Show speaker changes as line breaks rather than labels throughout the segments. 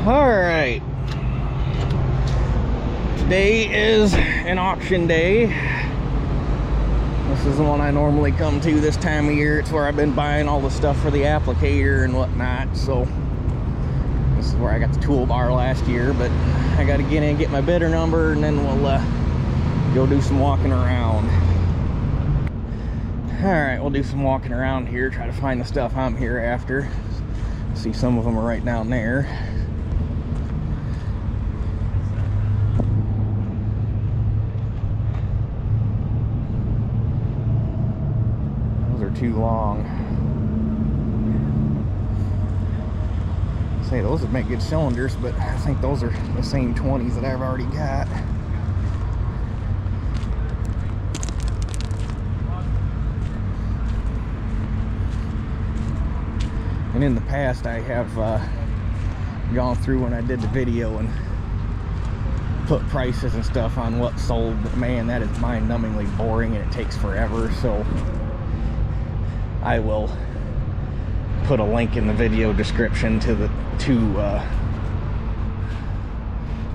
Alright, today is an auction day. This is the one I normally come to this time of year. It's where I've been buying all the stuff for the applicator and whatnot. So this is where I got the toolbar last year, but I got to get in and get my bidder number, and then we'll go do some walking around. Alright, we'll do some walking around here, try to find the stuff I'm here after. See, some of them are right down there. Too long. Say those would make good cylinders, but I think those are the same 20s that I've already got. And in the past I have gone through when I did the video and put prices and stuff on what sold, but man, that is mind-numbingly boring and it takes forever. So I will put a link in the video description to the two,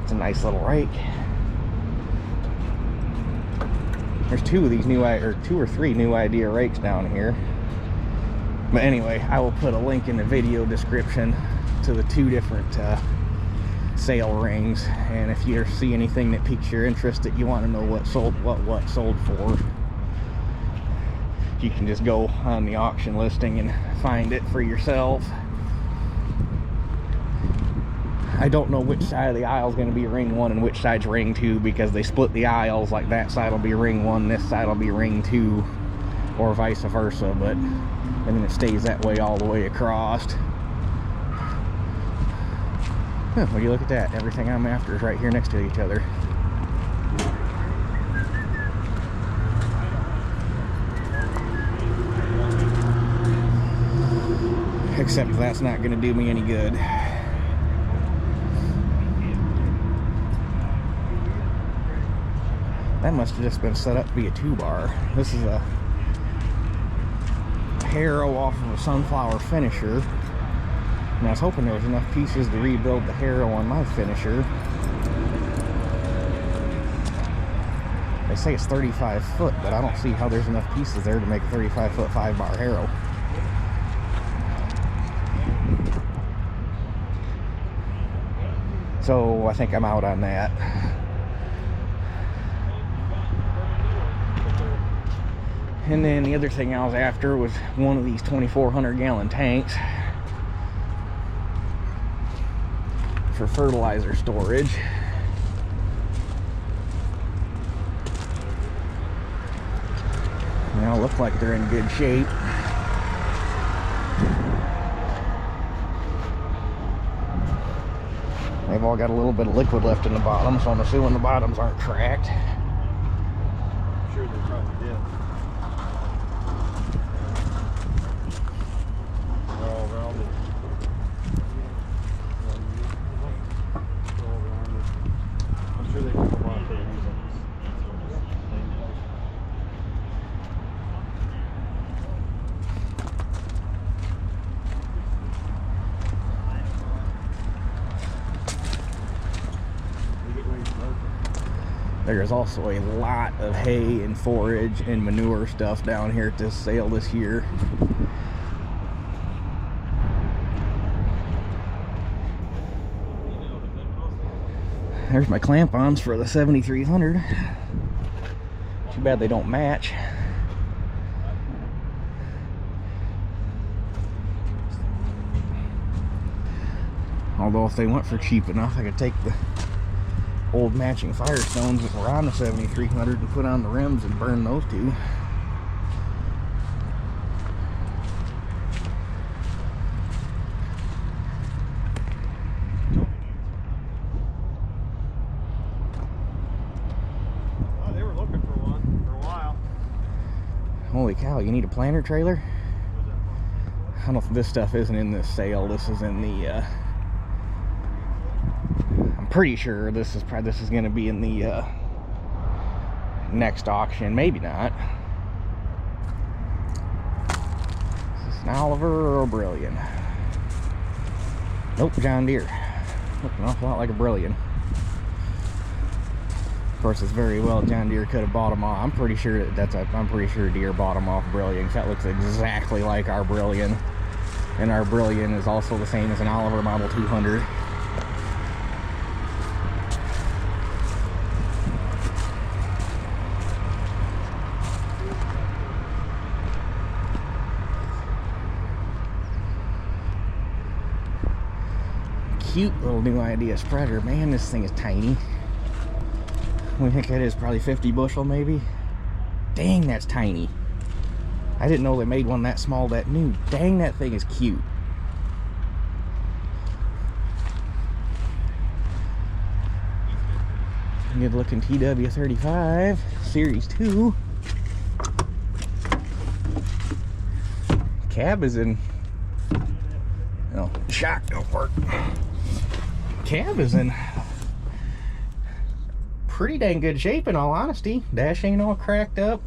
it's a nice little rake. There's two of these new, or two or three new idea rakes down here. But anyway, I will put a link in the video description to the two different sale rings. And if you see anything that piques your interest that you want to know what sold, what sold for, you can just go on the auction listing and find it for yourself. I don't know which side of the aisle is going to be ring 1 and which side's ring 2, because they split the aisles. Like that side will be ring 1, this side will be ring 2, or vice versa, but and then it stays that way all the way across. Well, you look at that, everything I'm after is right here next to each other. Except that's not going to do me any good. That must have just been set up to be a 2-bar. This is a harrow off of a sunflower finisher. And I was hoping there was enough pieces to rebuild the harrow on my finisher. They say it's 35 foot, but I don't see how there's enough pieces there to make a 35 foot 5-bar harrow. So I think I'm out on that. And then the other thing I was after was one of these 2,400 gallon tanks for fertilizer storage. They all look like they're in good shape. They've all got a little bit of liquid left in the bottom, so I'm assuming the bottoms aren't cracked.
I'm sure they probably did. They're all rounded. I'm sure they can come on to use them.
There's also a lot of hay and forage and manure stuff down here at this sale this year. There's my clamp-ons for the 7300. Too bad they don't match. Although if they went for cheap enough, I could take the old matching Firestones that were on the 7300 and put on the rims and burn those two.
Oh, they were looking for one for a while.
Holy cow, you need a planter trailer? I don't know if this stuff isn't in this sale. This is in the I'm pretty sure this is going to be in the next auction. Maybe not. Is this an Oliver or a Brilliant? Nope, John Deere. Look an awful lot like a Brilliant. Of course, it's very well John Deere could have bought them off. I'm pretty sure I'm pretty sure Deere bought them off Brilliant. That looks exactly like our Brilliant, and our Brilliant is also the same as an Oliver Model 200. Cute little new idea spreader. Man, this thing is tiny. We think it is probably 50 bushel maybe. Dang, that's tiny. I didn't know they made one that small that new. Dang, that thing is cute. Good looking TW35 Series 2. Cab is in, no, shock don't work. Cab is in pretty dang good shape, in all honesty. Dash ain't all cracked up.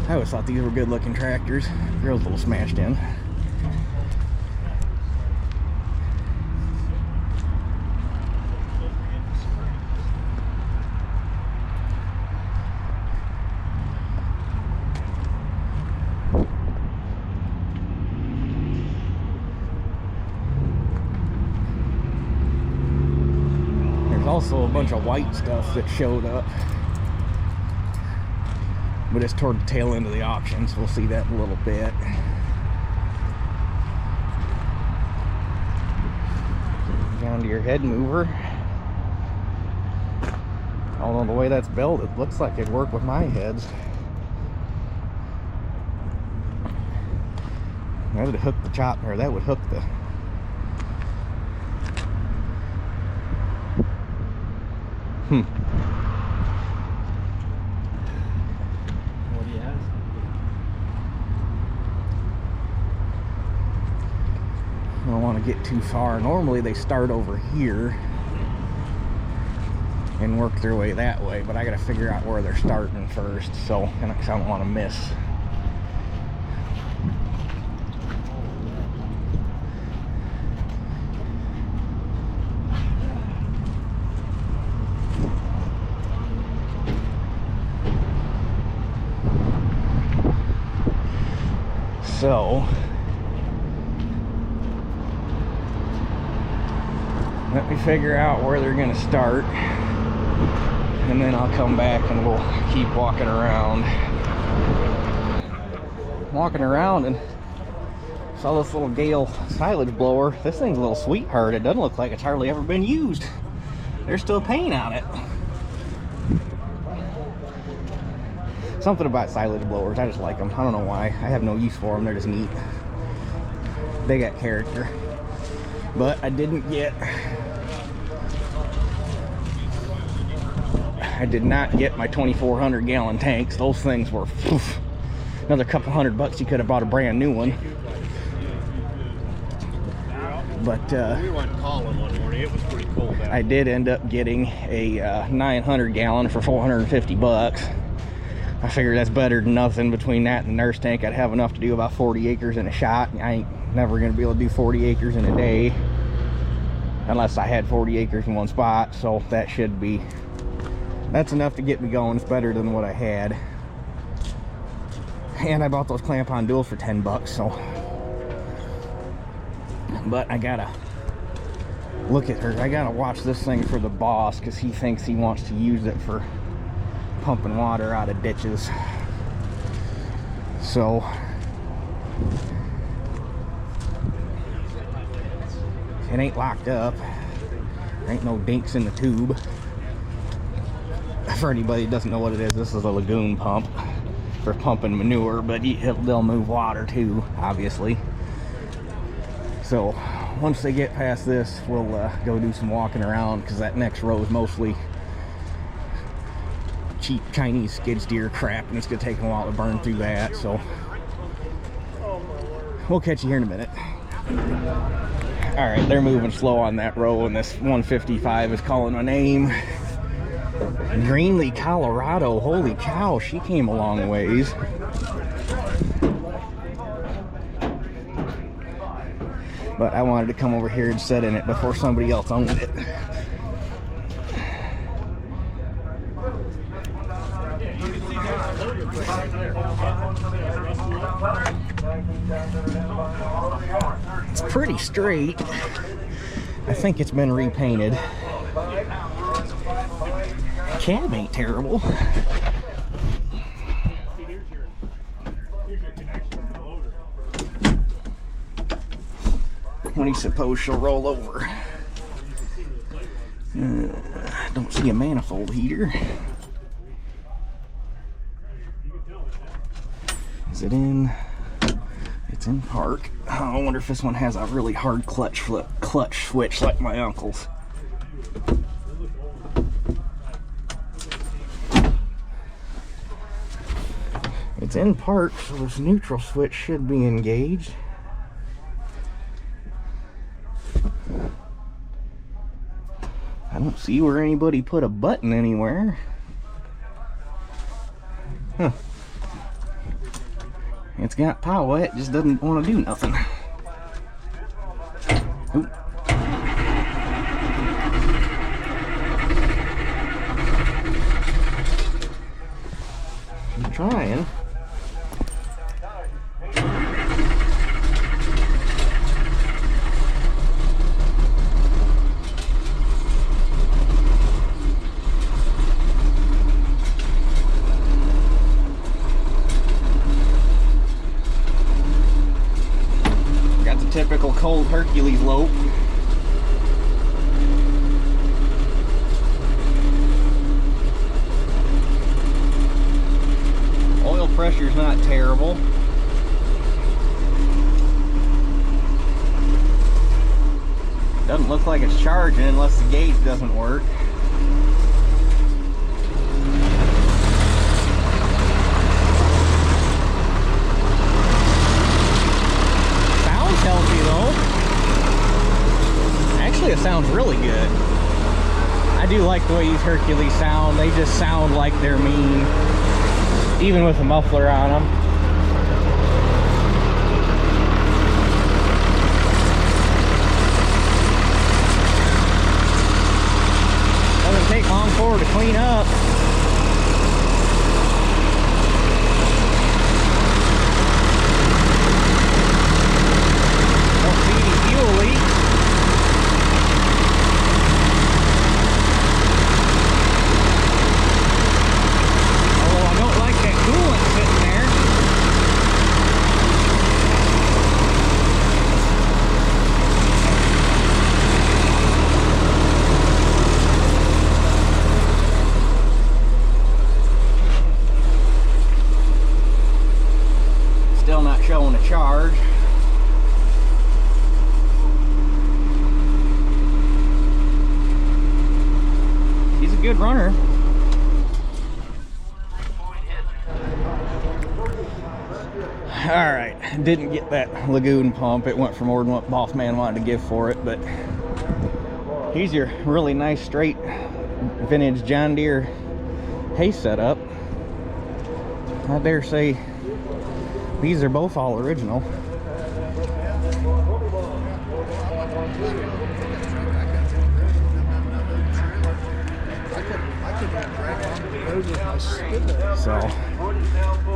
I always thought these were good looking tractors. Grill's a little smashed in. Also a bunch of white stuff that showed up, but it's toward the tail end of the auction, so we'll see that in a little bit. Down to your head mover. Although the way that's built, it looks like it'd work with my heads. That would hook the chop, or that would hook the
What do you have?
I don't want to get too far. Normally they start over here and work their way that way, but I got to figure out where they're starting first, so I don't want to miss. So let me figure out where they're going to start, and then I'll come back and we'll keep walking around. And saw this little Gale silage blower. This thing's a little sweetheart. It doesn't look like it's hardly ever been used. There's still paint on it. Something about silage blowers, I just like them. I don't know why. I have no use for them. They're just neat. They got character. But I did not get my 2,400 gallon tanks. Those things were another couple $100 you could have bought a brand new one. But
We went calling one morning. It was pretty cold out.
I did end up getting a 900 gallon for $450. I figured that's better than nothing. Between that and the nurse tank, I'd have enough to do about 40 acres in a shot. I ain't never gonna be able to do 40 acres in a day unless I had 40 acres in one spot, so that's enough to get me going. It's better than what I had. And I bought those clamp-on duals for $10, so. But I gotta look at her. I gotta watch this thing for the boss, because he thinks he wants to use it for pumping water out of ditches. So it ain't locked up. There ain't no dinks in the tube. For anybody that doesn't know what it is, this is a lagoon pump for pumping manure, but they'll move water too, obviously. So once they get past this, we'll go do some walking around, because that next row is mostly cheap Chinese skid steer crap, and it's gonna take a while to burn through that. So we'll catch you here in a minute. All right, they're moving slow on that row, and this 155 is calling my name. Greenlee, Colorado. Holy cow, she came a long ways. But I wanted to come over here and sit in it before somebody else owned it. It's pretty straight. I think it's been repainted. Cab ain't terrible. When do you suppose she'll roll over? Don't see a manifold heater. Is it in? It's in park. Oh, I wonder if this one has a really hard clutch switch like my uncle's. It's in park, so this neutral switch should be engaged. I don't see where anybody put a button anywhere. Huh. It's got power, it just doesn't want to do nothing. Oop. I'm trying. Typical cold Hercules lope. Oil pressure's not terrible. Doesn't look like it's charging unless the gauge doesn't work. It sounds really good. I do like the way these Hercules sound. They just sound like they're mean, even with a muffler on them. Doesn't take long for her to clean up. Don't see any fuel leaks. Still not showing a charge. He's a good runner. Alright, didn't get that Lagoon pump. It went for more than what Boss Man wanted to give for it, but here's your really nice straight vintage John Deere hay setup. I dare say these are both all original. So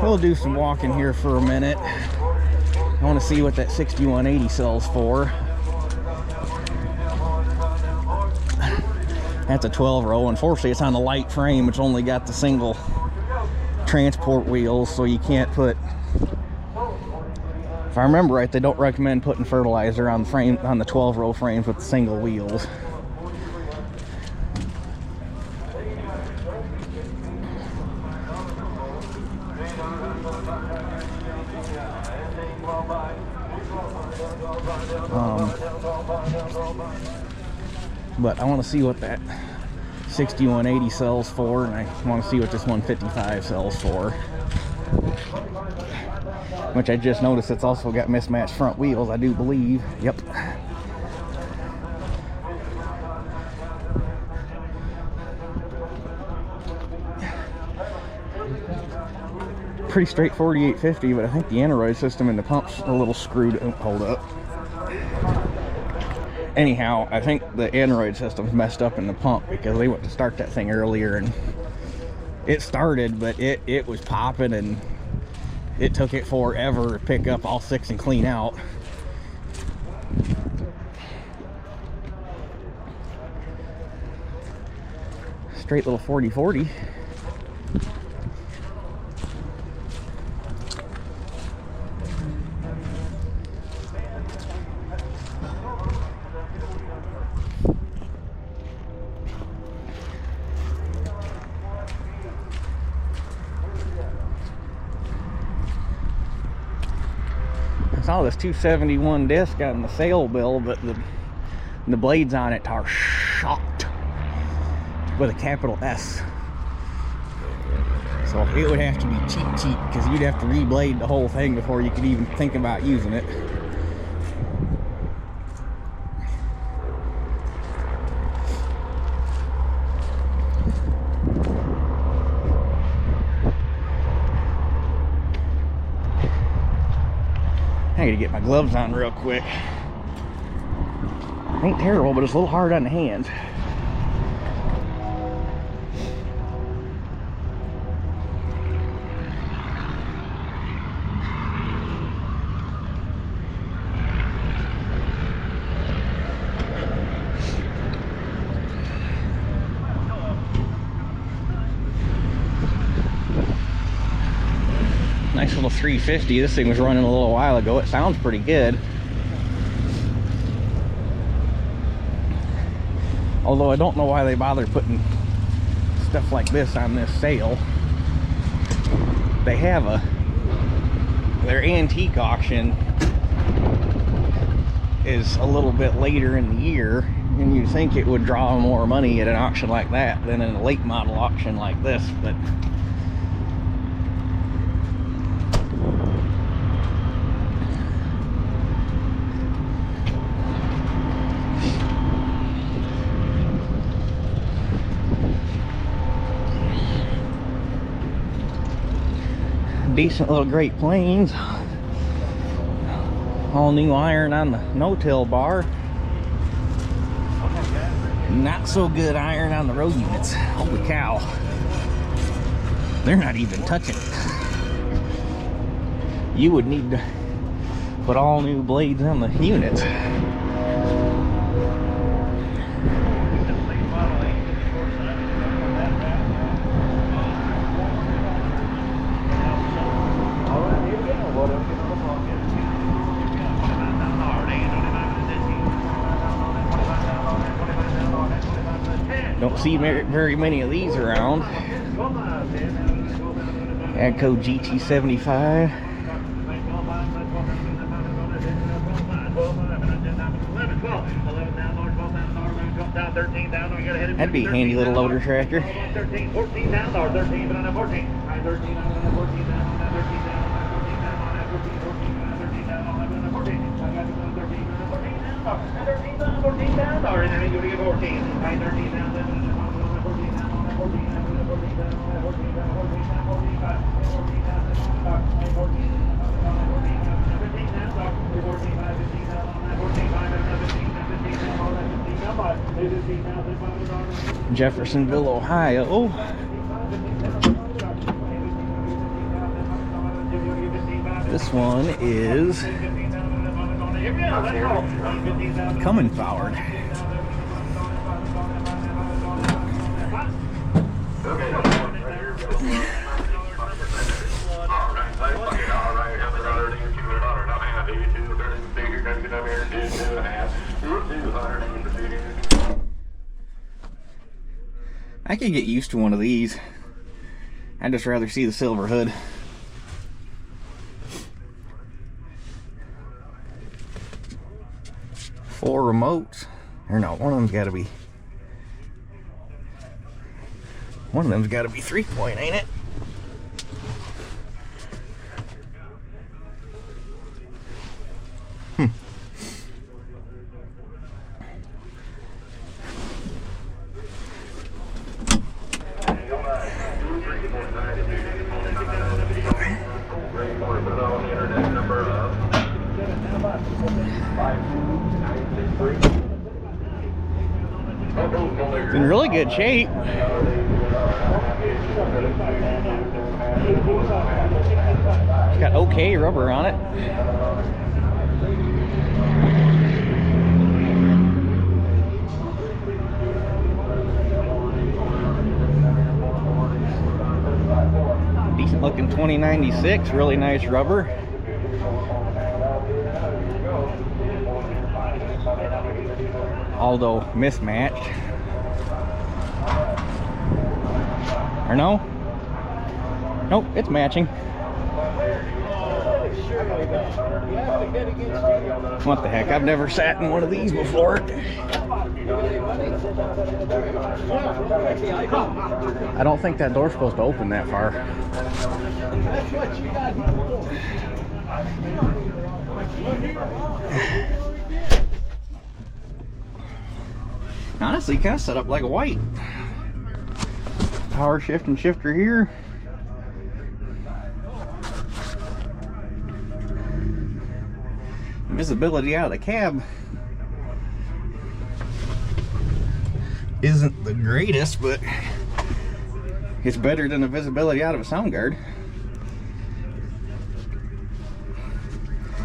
we'll do some walking here for a minute. I want to see what that 6180 sells for. That's a 12 row. Unfortunately, it's on the light frame. It's only got the single transport wheels, so you can't put, if I remember right, they don't recommend putting fertilizer on the frame, on the 12 row frames with the single wheels. But I want to see what that 6180 sells for, and I want to see what this 155 sells for. Which I just noticed it's also got mismatched front wheels, I do believe. Yep. pretty straight 4850, but I think the aneroid system in the pump's a little screwed. Don't hold up. Anyhow, I think the aneroid system's messed up in the pump because they went to start that thing earlier and it started, but it was popping and it took it forever to pick up all 6 and clean out. Straight little 40-40. I saw this 271 disc on the sale bill, but the blades on it are shot with a capital S. So it would have to be cheap because you'd have to reblade the whole thing before you could even think about using it. I gotta get my gloves on real quick. Ain't terrible, but it's a little hard on the hands. Nice little 350. This thing was running a little while ago. It sounds pretty good. Although I don't know why they bother putting stuff like this on this sale. They have their antique auction is a little bit later in the year, and you'd think it would draw more money at an auction like that than in a late model auction like this, but decent little Great Plains. All new iron on the no-till bar. Not so good iron on the road units. Holy cow. They're not even touching it. You would need to put all new blades on the units. Don't see very many of these around. AGCO GT75. That'd be a handy little loader tractor.
13, 14 down, or 13, but on a 14. 13 on a 14 down, on a 13 down, on a 14 down, on a 14 down, on a 14, 14 on a 13 down, on a 14. I got you on 13 on a 14 down, or 13 on a 14 down, or in there you get 14. 13 down, 11 on a 14 down, on a 14 down, on a 14 down, on a 14 down, 14 down, 45, 14 down, 14 14 on a 14 down, 15 down, 14 5, 15 down, on a 14 5, 15 down, on a 15 down, 15 down,
Jeffersonville, Ohio. This one is Cummins powered. I could get used to one of these. I'd just rather see the silver hood. Four remotes. Or no, one of them's gotta be 3-point, ain't it? It's in really good shape. It's got okay rubber on it. Decent looking 2096, really nice rubber. Although mismatched. Or no? Nope, it's matching. What the heck, I've never sat in one of these before. I don't think that door's supposed to open that far. Honestly, kind of set up like a white. Power shift and shifter here. Visibility out of the cab isn't the greatest, but it's better than the visibility out of a sound guard.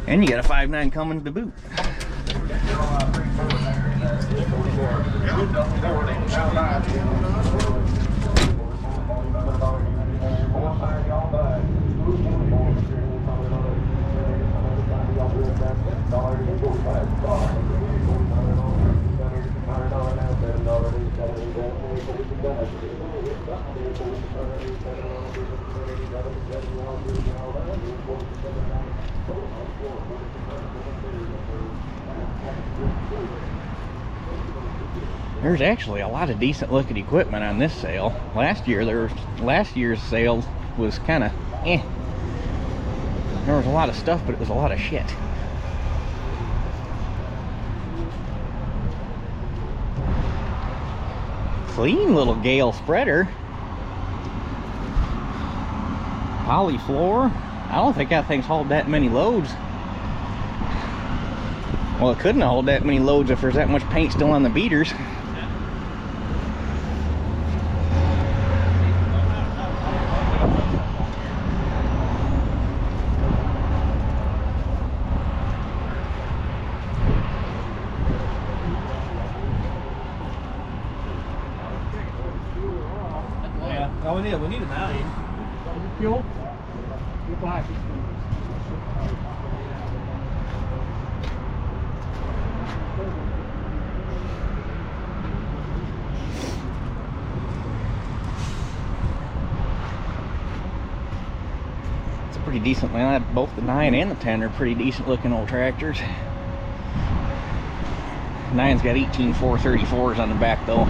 And you got a 5.9 Cummins to boot. There's actually a lot of decent looking equipment on this sale. Last year's sale was kind of eh. There was a lot of stuff, but it was a lot of shit. Clean little Gale spreader. Poly floor. I don't think that thing's hauled that many loads. Well, it couldn't hold that many loads if there's that much paint still on the beaters.
Oh, we need a value.
Fuel?
It's a pretty decent line. Both the 9 and the 10 are pretty decent looking old tractors. 9's got 18 434s on the back though.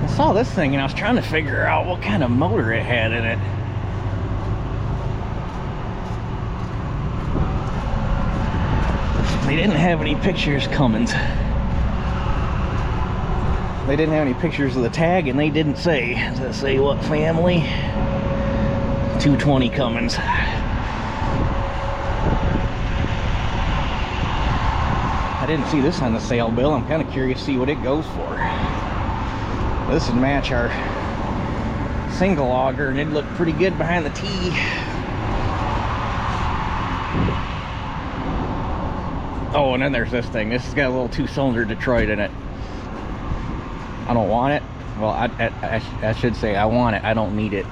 I saw this thing and I was trying to figure out what kind of motor it had in it. They didn't have any pictures Cummins. They didn't have any pictures of the tag, and they didn't say. Does it say what family? 220 Cummins. I didn't see this on the sale bill. I'm kind of curious to see what it goes for. This would match our single auger, and it'd look pretty good behind the T. Oh, and then there's this thing. This has got a little 2-cylinder Detroit in it. I don't want it. Well, I should say I want it. I don't need it.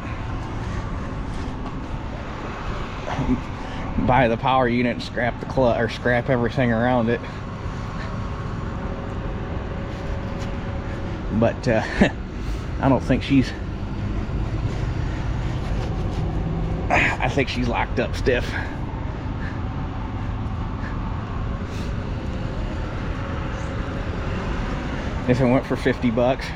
Buy the power unit and scrap the clutch, or scrap everything around it. But I don't think she's... I think she's locked up stiff. if it went for 50 bucks.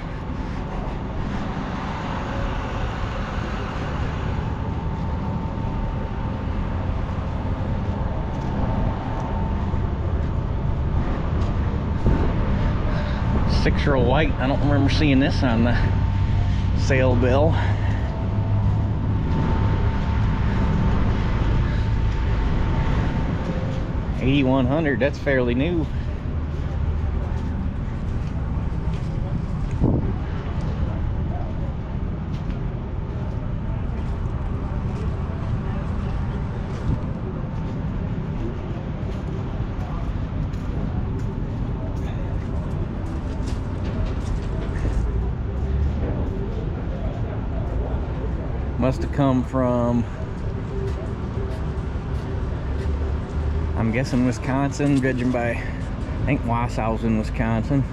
Six-year-old white. I don't remember seeing this on the sale bill. $8,100. That's fairly new. Must have come from, I'm guessing, Wisconsin, judging by, I think Wausau's in Wisconsin.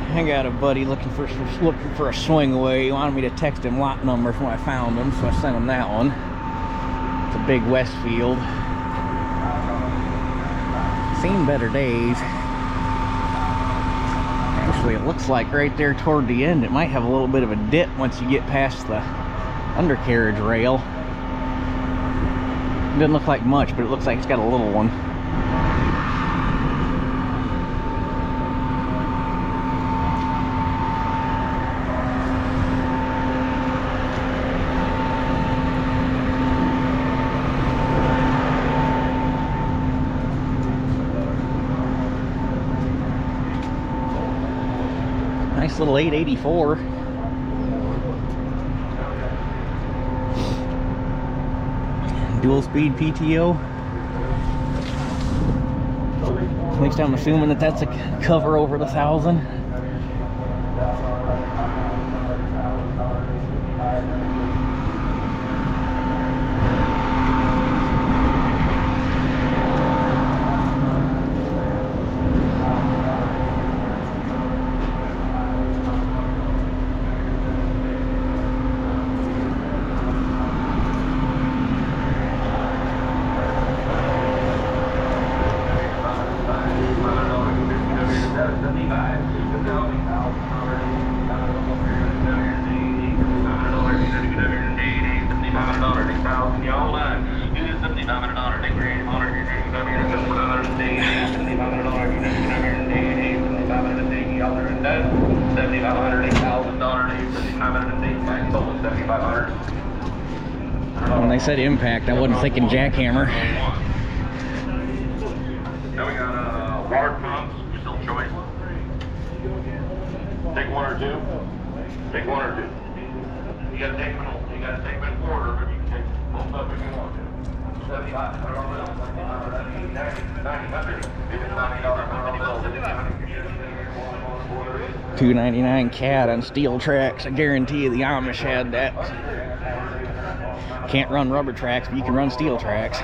I got a buddy looking for a swing away. He wanted me to text him lot numbers when I found them, so I sent him that one. It's a big Westfield. Seen better days. Actually, it looks like right there toward the end, it might have a little bit of a dip once you get past the undercarriage rail. It doesn't look like much, but it looks like it's got a little one. Nice little 884. Dual speed PTO. At least I'm assuming that that's a cover over the 1,000. When they said impact, I wasn't thinking jackhammer.
Now we got water pumps, your still choice. Take one or two. Take one or two. You gotta take them in order, but you can take both of them if you want to. $75.
$2.99 CAT on steel tracks. I guarantee you the Amish had that. Can't run rubber tracks, but you can run steel tracks.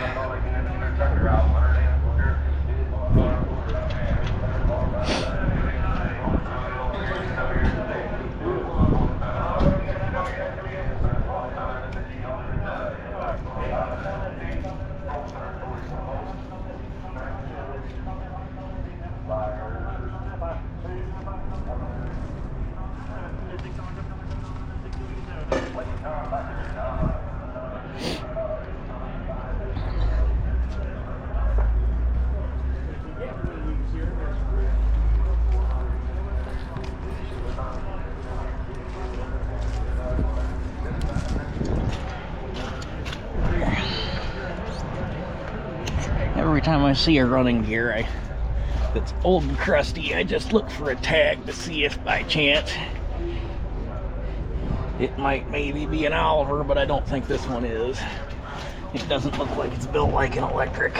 Every time I see a running gear that's old and crusty, I just look for a tag to see if by chance it might maybe be an Oliver, but I don't think this one is. It doesn't look like it's built like an electric.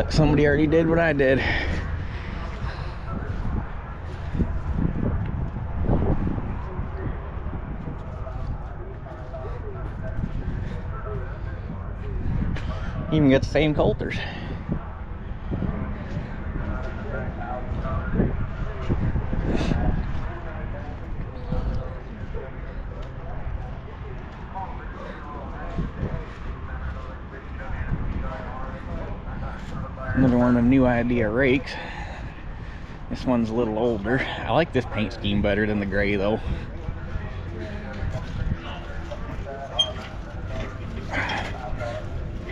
But somebody already did what I did. Even got the same coulters. Another one of the new idea rakes. This one's a little older. I like this paint scheme better than the gray though.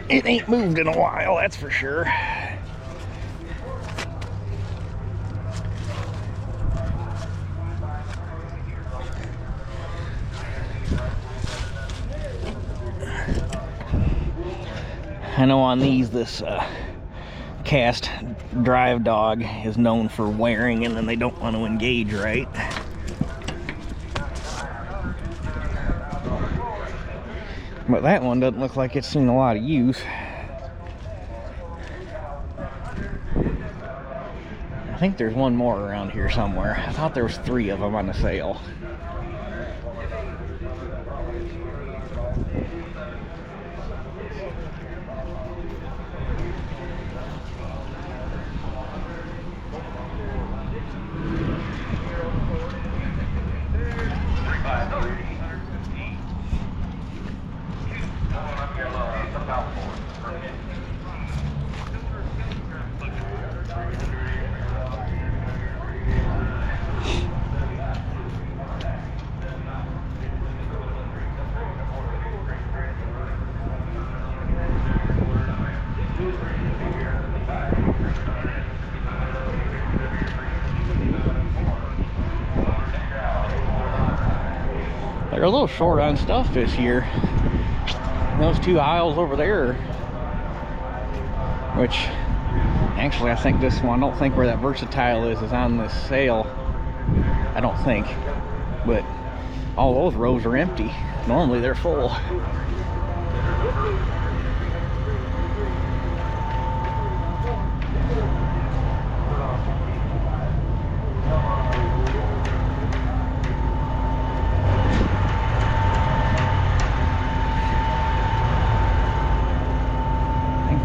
It ain't moved in a while, that's for sure. I know on these, this cast drive dog is known for wearing and then they don't want to engage right. But that one doesn't look like it's seen a lot of use. I think there's one more around here somewhere. I thought there was 3 of them on the sale. They're a little short on stuff this year. Those 2 aisles over there, which actually I think this one, I don't think where that Versatile is on this sale. I don't think. But all those rows are empty. Normally they're full.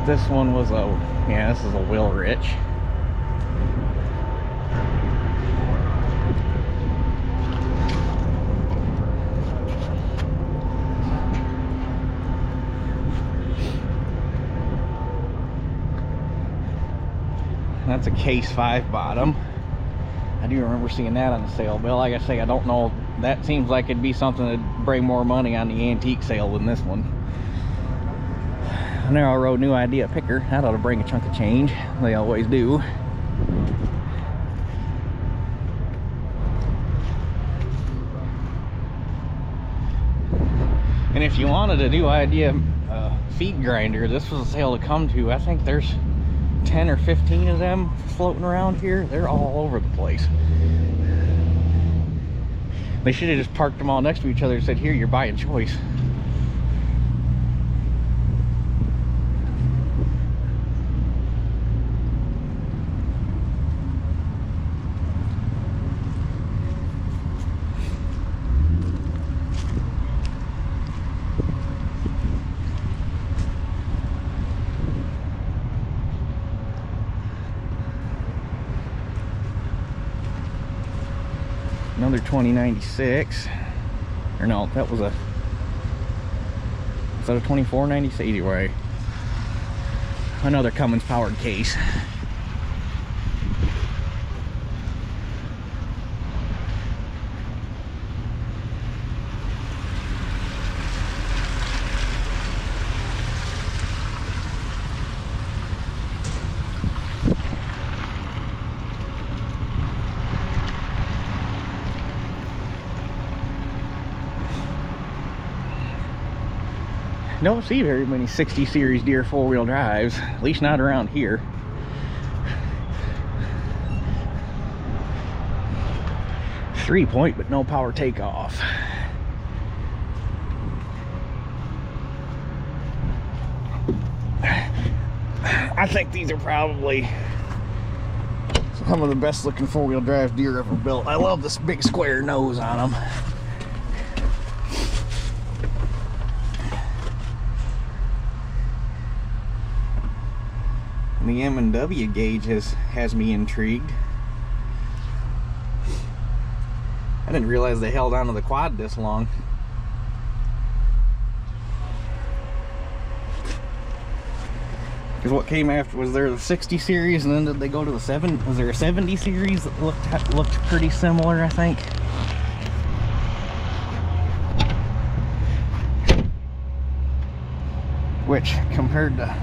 This one was a, yeah, this is a Will Rich. That's a case 5 bottom. I do remember seeing that on the sale bill. Like I say, I don't know, that seems like it'd be something that'd bring more money on the antique sale than this one. Narrow road new idea picker. That ought to bring a chunk of change. They always do. And if you wanted a new idea feed grinder, this was a sale to come to. I think there's 10 or 15 of them floating around here. They're all over the place. They should have just parked them all next to each other and said, here, you're buying choice. Another 2096, or no, that was a, is that a 2496? Anyway, another Cummins powered case. Don't see very many 60 series Deere 4-wheel drives, at least not around here. Three-point, but no power takeoff. I think these are probably some of the best looking four-wheel drive Deere ever built. I love this big square nose on them. And the M&W gauge has me intrigued. I didn't realize they held onto the quad this long. Because what came after, was there the 60 series and then did they go to the 7? Was there a 70 series that looked pretty similar, I think? Which compared to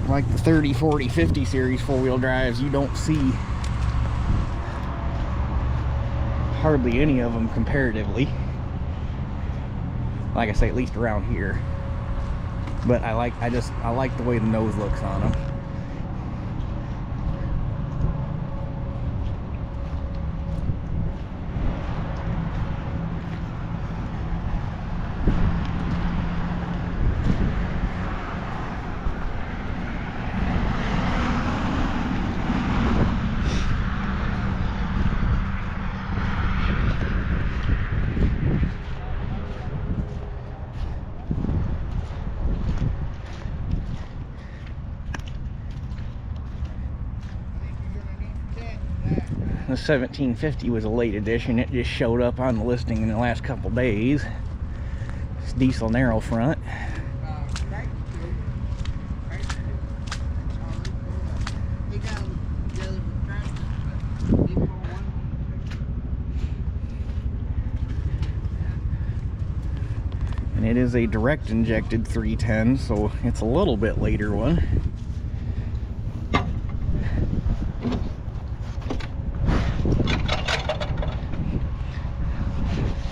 like the 30, 40, 50 series four-wheel drives, you don't see hardly any of them comparatively. Like I say, at least around here. But I like the way the nose looks on them. The 1750 was a late edition. It just showed up on the listing in the last couple days. It's diesel narrow front. And it is a direct injected 310, so it's a little bit later one.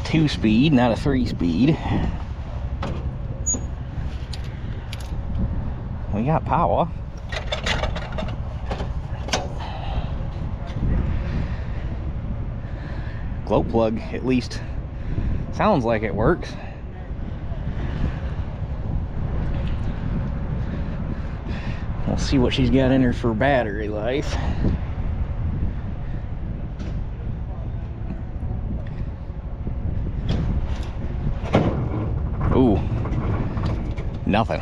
Two-speed, not a three-speed. We got power. Glow plug, at least sounds like it works. We'll see what she's got in her for battery life. Ooh, nothing.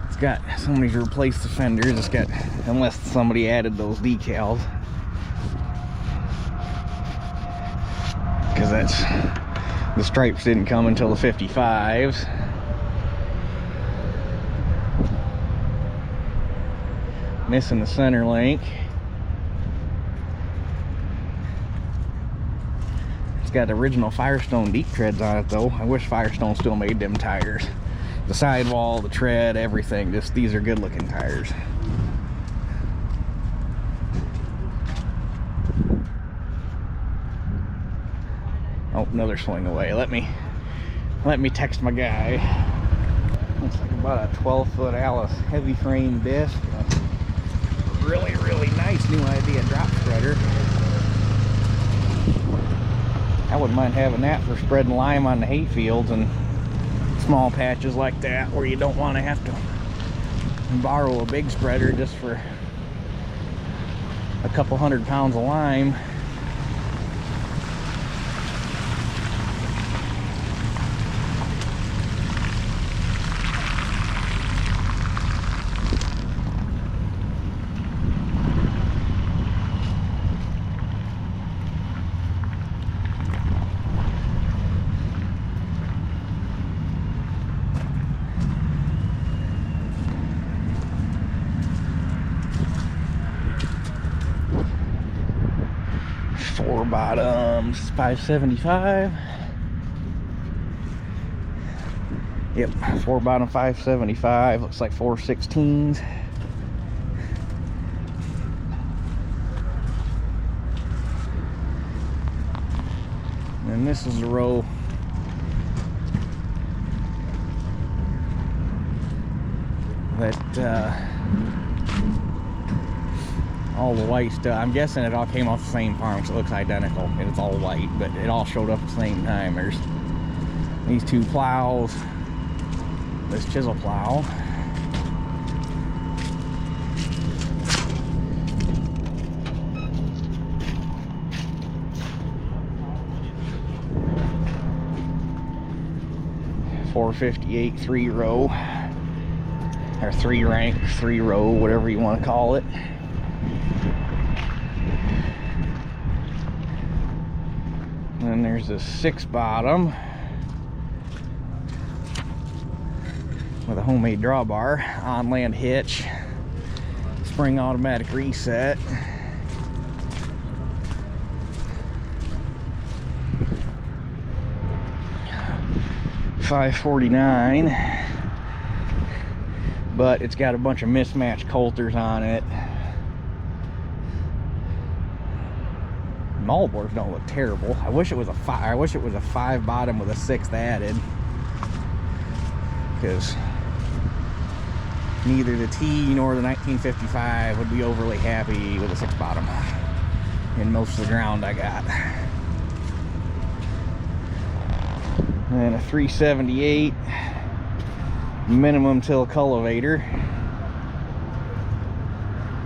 It's got, somebody's replaced the fenders. It's got, unless somebody added those decals. Because that's, the stripes didn't come until the 55s. Missing the center link. It's got original Firestone deep treads on it though. I wish Firestone still made them tires. The sidewall, the tread, everything. Just, these are good looking tires. Oh, another swing away. Let me text my guy. Looks like about a 12-foot Alice heavy frame disc. Really nice new idea drop spreader. I wouldn't mind having that for spreading lime on the hay fields and small patches like that where you don't want to have to borrow a big spreader just for a couple 100 pounds of lime. Four bottoms, 575. Yep, four bottom 575. Looks like 416s. And this is the row that all the white stuff. I'm guessing it all came off the same farm, so it looks identical, and it's all white, but it all showed up at the same time. There's these two plows, this chisel plow, .458 3-row, or 3-rank, 3-row, whatever you want to call it. And then there's a 6-bottom with a homemade drawbar, on-land hitch, spring automatic reset. $549, but it's got a bunch of mismatched coulters on it. Moldboards don't look terrible. I wish it was a 5-bottom with a 6th added, because neither the T nor the 1955 would be overly happy with a 6-bottom in most of the ground I got. And a 378 minimum till cultivator.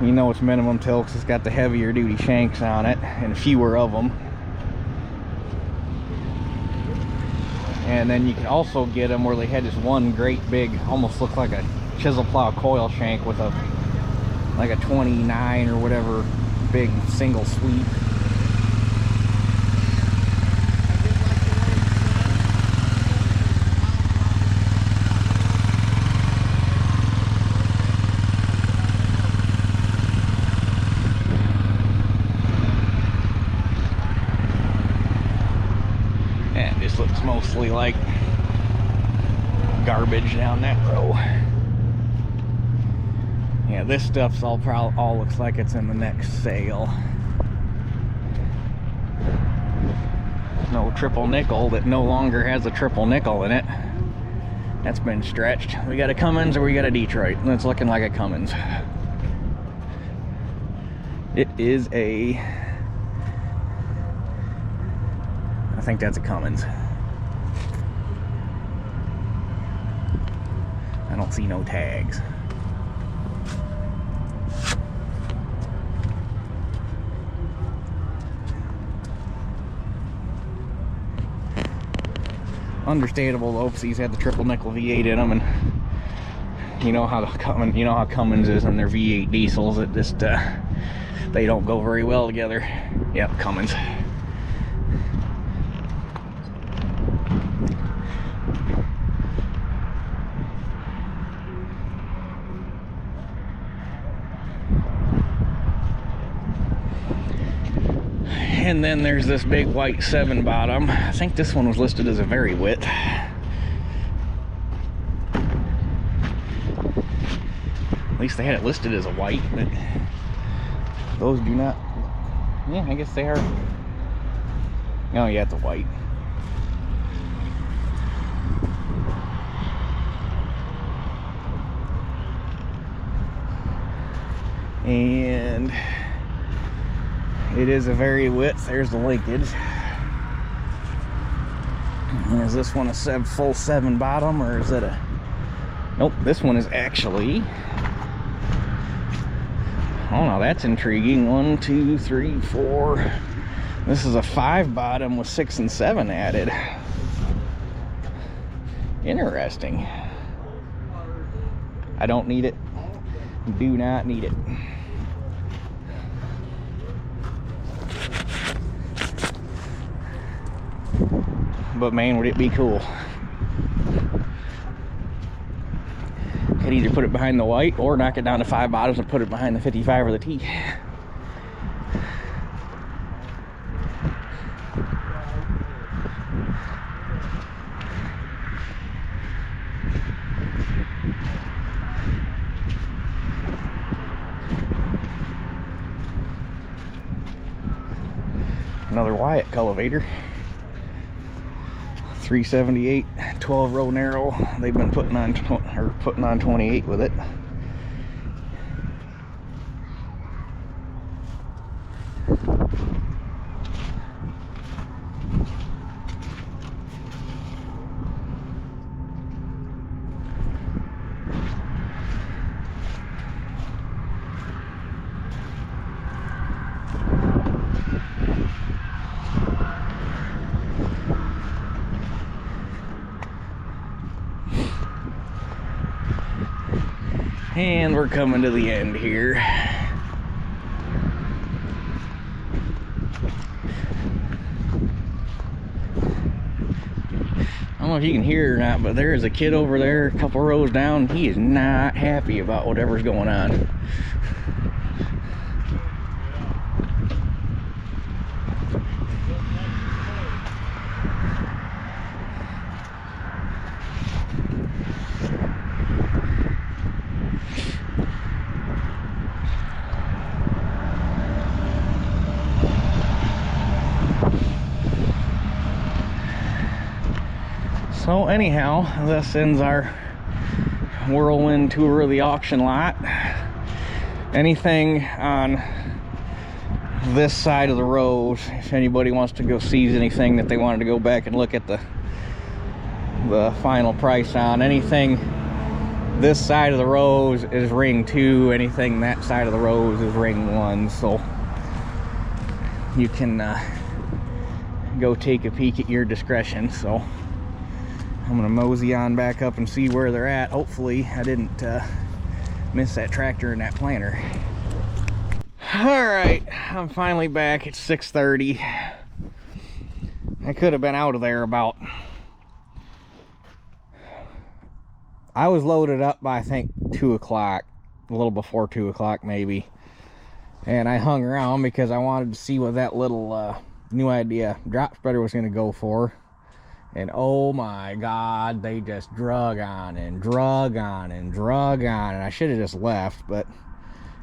You know it's minimum till because it's got the heavier duty shanks on it and fewer of them. And then you can also get them where they had this one great big, almost looked like a chisel plow coil shank with a like a 29 or whatever big single sweep. Looks mostly like garbage down that row. Yeah, this stuff's all looks like it's in the next sale. No triple nickel that no longer has a triple nickel in it. That's been stretched. We got a Cummins or we got a Detroit, and it's looking like a Cummins. It is a, I think that's a Cummins. I don't see no tags. Understandable though, because these had the triple nickel V8 in them, and you know how Cummins is and their V8 diesels. It just they don't go very well together. Yep, Cummins. And then there's this big white 7-bottom. I think this one was listed as a very wit. At least they had it listed as a white, but those do not. Yeah, I guess they are. Oh yeah, it's a white. And it is a very width. There's the linkage. And is this one a full 7-bottom, or is it a? Nope, this one is actually. Oh no, that's intriguing. 1, 2, 3, 4. This is a 5-bottom with 6 and 7 added. Interesting. I don't need it. Do not need it. But man, would it be cool. Could either put it behind the white or knock it down to 5 bottoms and put it behind the 55 or the T. Another Wyatt cultivator. 378 12-row narrow. They've been putting on 28 with it. And we're coming to the end here. I don't know if you can hear it or not, but there is a kid over there a couple rows down. He is not happy about whatever's going on. So anyhow, this ends our whirlwind tour of the auction lot. Anything on this side of the road, if anybody wants to go seize anything that they wanted to go back and look at the final price on, anything this side of the road is ring 2, anything that side of the road is ring 1, so you can go take a peek at your discretion. So I'm gonna mosey on back up and see where they're at. Hopefully I didn't miss that tractor and that planter. All right, I'm finally back. It's 6:30. I could have been out of there about, I was loaded up by I think 2 o'clock, a little before 2 o'clock maybe, and I hung around because I wanted to see what that little new idea drop spreader was going to go for. And oh my God, they just drug on and drug on and drug on, and I should have just left, but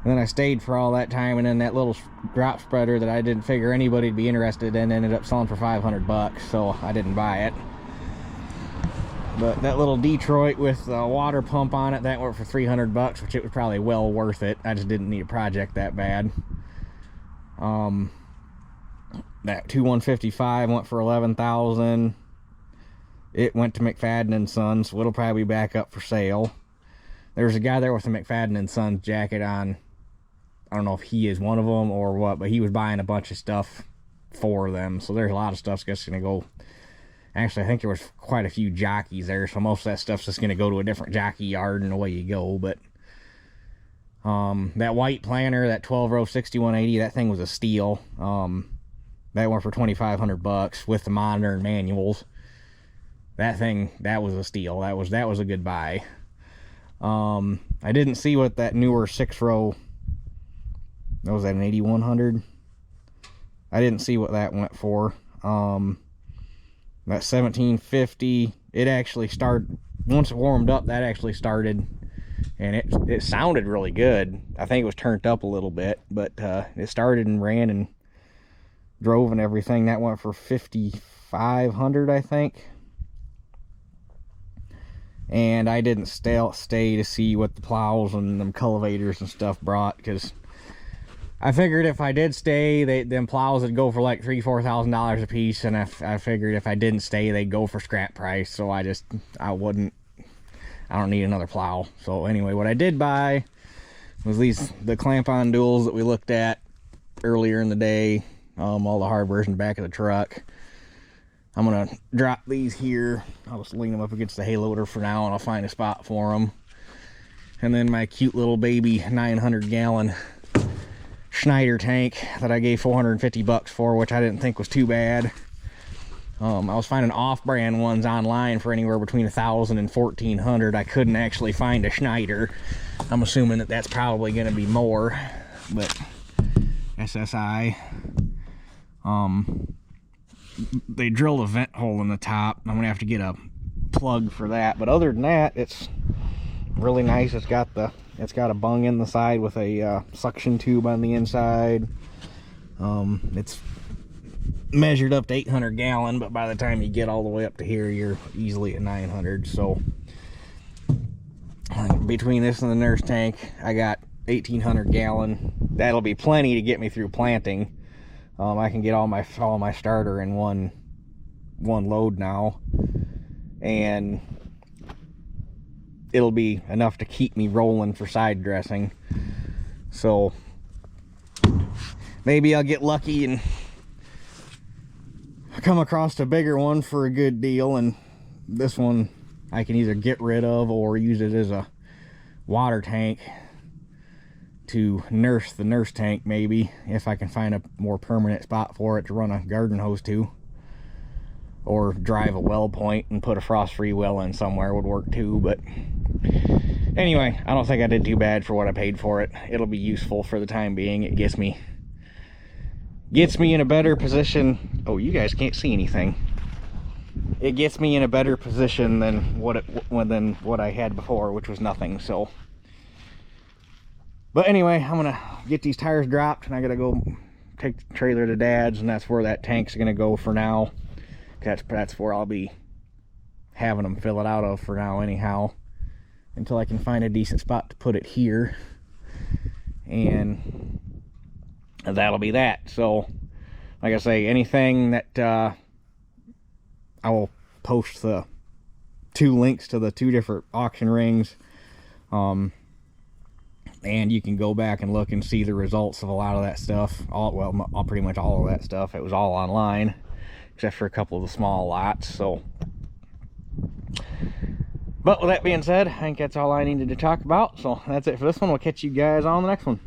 then I stayed for all that time, and then that little drop spreader that I didn't figure anybody would be interested in ended up selling for 500 bucks, so I didn't buy it. But that little Detroit with the water pump on it, that went for 300 bucks, which it was probably well worth it. I just didn't need a project that bad. That 2155 went for 11,000. It went to McFadden and Sons, so it'll probably be back up for sale. There's a guy there with a McFadden and Sons jacket on. I don't know if he is one of them or what, but he was buying a bunch of stuff for them. So there's a lot of stuff's just going to go. Actually, I think there was quite a few jockeys there, so most of that stuff's just going to go to a different jockey yard and away you go. But that white planter, that 12-row 6180, that thing was a steal. That went for 2,500 bucks with the monitor and manuals. That thing, that was a steal. That was a good buy. I didn't see what that newer 6-row, what was that, an 8100? I didn't see what that went for. That 1750, it actually started, once it warmed up, that actually started, and it sounded really good. I think it was turned up a little bit, but it started and ran and drove and everything. That went for 5,500, I think. And I didn't stay to see what the plows and them cultivators and stuff brought, because I figured if I did stay, them plows would go for like $3,000-$4,000 a piece, and I figured if I didn't stay, they'd go for scrap price. So I don't need another plow. So anyway, what I did buy was the clamp-on duals that we looked at earlier in the day. All the hardware's in the back of the truck. I'm gonna drop these here. I'll just lean them up against the hay loader for now, and I'll find a spot for them. And then my cute little baby 900-gallon Schneider tank that I gave 450 bucks for, which I didn't think was too bad. I was finding off-brand ones online for anywhere between 1,000 and 1,400. I couldn't actually find a Schneider. I'm assuming that that's probably going to be more, but SSI. They drilled a vent hole in the top. I'm gonna have to get a plug for that, but other than that, it's really nice. It's got a bung in the side with a suction tube on the inside. It's measured up to 800 gallon, but by the time you get all the way up to here, you're easily at 900. So between this and the nurse tank, I got 1,800 gallon. That'll be plenty to get me through planting. I can get all my starter in one load now, and it'll be enough to keep me rolling for side dressing. So maybe I'll get lucky and come across a bigger one for a good deal, and this one I can either get rid of or use it as a water tank to nurse the nurse tank, maybe, if I can find a more permanent spot for it to run a garden hose to. Or drive a well point and put a frost-free well in somewhere would work too. But anyway, I don't think I did too bad for what I paid for it. It'll be useful for the time being. It gets me in a better position. Oh, you guys can't see anything. It gets me in a better position than what I had before, which was nothing. So, but anyway, I'm gonna get these tires dropped, and I gotta go take the trailer to Dad's, and that's where that tank's gonna go for now. That's where I'll be having them fill it out of for now anyhow, until I can find a decent spot to put it here, and that'll be that. So like I say, anything that I will post the 2 links to the 2 different auction rings, and you can go back and look and see the results of a lot of that stuff. Pretty much all of that stuff. It was all online, except for a couple of the small lots. So, but with that being said, I think that's all I needed to talk about. So that's it for this one. We'll catch you guys on the next one.